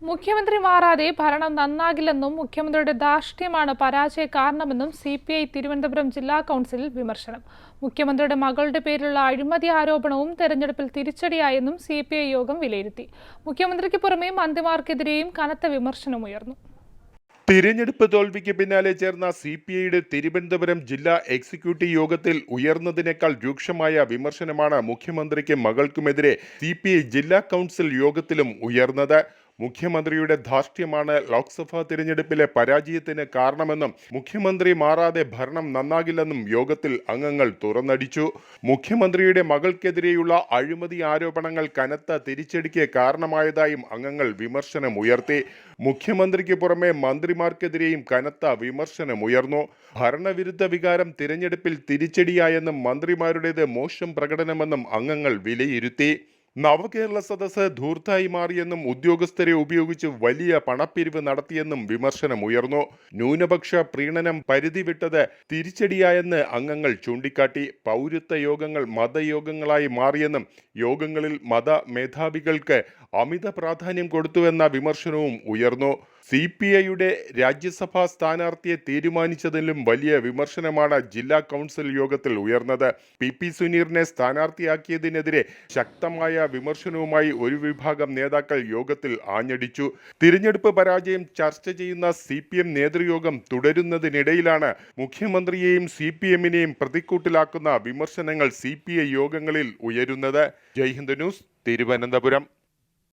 മുഖ്യമന്ത്രി മാറാതെ ഭരണം നന്നാകില്ലെന്നും മുഖ്യമന്ത്രിയുടെ ധാർഷ്ട്യമാണ് പരാജയ കാരണമെന്നും CPI തിരുവനന്തപുരം ജില്ലാ കൗൺസിലിൽ വിമർശനം. മുഖ്യമന്ത്രിയുടെ മകളുടെ പേരിലുള്ള അഴിമതി ആരോപണവും തെരഞ്ഞെടുപ്പിൽ തിരിച്ചടിയായെന്നും CPI യോഗം വിലയിരുത്തി. മുഖ്യമന്ത്രിക്ക് പുറമെ മന്ത്രിമാർക്കെതിരെയും കനത്ത വിമർശനമുയർന്നു. തിരഞ്ഞെടുപ്പ് തോൽവിക്ക് പിന്നാലെ ചേർന്ന CPIയുടെ തിരുവനന്തപുരം ജില്ലാ എക്സിക്യൂട്ടീവ് യോഗത്തിൽ ഉയർന്നതിനേക്കാൾ രൂക്ഷമായ വിമർശനമാണ് മുഖ്യമന്ത്രിക്കും മകൾക്കുമെതിരെ CPI ജില്ലാ കൗൺസിൽ യോഗത്തിലും ഉയർന്നത്. മുഖ്യമന്ത്രിയുടെ ധാർഷ്ട്യമാണ് ലോക്സഭാ തിരഞ്ഞെടുപ്പിലെ പരാജയത്തിന് കാരണമെന്നും മുഖ്യമന്ത്രി മാറാതെ ഭരണം നന്നാകില്ലെന്നും യോഗത്തിൽ അംഗങ്ങൾ തുറന്നടിച്ചു. മുഖ്യമന്ത്രിയുടെ മകൾക്കെതിരെയുള്ള അഴിമതി ആരോപണങ്ങൾ കനത്ത തിരിച്ചടിക്ക് കാരണമായതായും അംഗങ്ങൾ വിമർശനമുയർത്തി. മുഖ്യമന്ത്രിക്ക് പുറമെ മന്ത്രിമാർക്കെതിരെയും കനത്ത വിമർശനമുയർന്നു. ഭരണവിരുദ്ധ വികാരം തിരഞ്ഞെടുപ്പിൽ തിരിച്ചടിയായെന്നും മന്ത്രിമാരുടേത് മോശം പ്രകടനമെന്നും അംഗങ്ങൾ വിലയിരുത്തി. നവകേരള സദസ്സ് ധൂർത്തായി മാറിയെന്നും ഉദ്യോഗസ്ഥരെ ഉപയോഗിച്ച് വലിയ പണപ്പിരിവ് നടത്തിയെന്നും വിമർശനമുയർന്നു. ന്യൂനപക്ഷ പ്രീണനം പരിധി വിട്ടത് തിരിച്ചടിയായെന്ന് അംഗങ്ങൾ ചൂണ്ടിക്കാട്ടി. പൗരത്വ യോഗങ്ങൾ മതയോഗങ്ങളായി മാറിയെന്നും യോഗങ്ങളിൽ മത മേധാവികൾക്ക് അമിത പ്രാധാന്യം കൊടുത്തുവെന്ന വിമർശനവും ഉയർന്നു. CPIയുടെ രാജ്യസഭാ സ്ഥാനാർത്ഥിയെ തീരുമാനിച്ചതിലും വലിയ വിമർശനമാണ് ജില്ലാ കൗൺസിൽ യോഗത്തിൽ ഉയർന്നത്. PP സുനീറിനെ സ്ഥാനാർത്ഥിയാക്കിയതിനെതിരെ ശക്തമായ വിമർശനവുമായി ഒരു വിഭാഗം നേതാക്കൾ യോഗത്തിൽ ആഞ്ഞടിച്ചു. തിരഞ്ഞെടുപ്പ് പരാജയം ചർച്ച ചെയ്യുന്ന CPM നേതൃയോഗം തുടരുന്നതിനിടയിലാണ് മുഖ്യമന്ത്രിയെയും CPMനെയും പ്രതിക്കൂട്ടിലാക്കുന്ന വിമർശനങ്ങൾ CPI യോഗങ്ങളിൽ ഉയരുന്നത്. ജയ് ഹിന്ദ് ന്യൂസ്, തിരുവനന്തപുരം.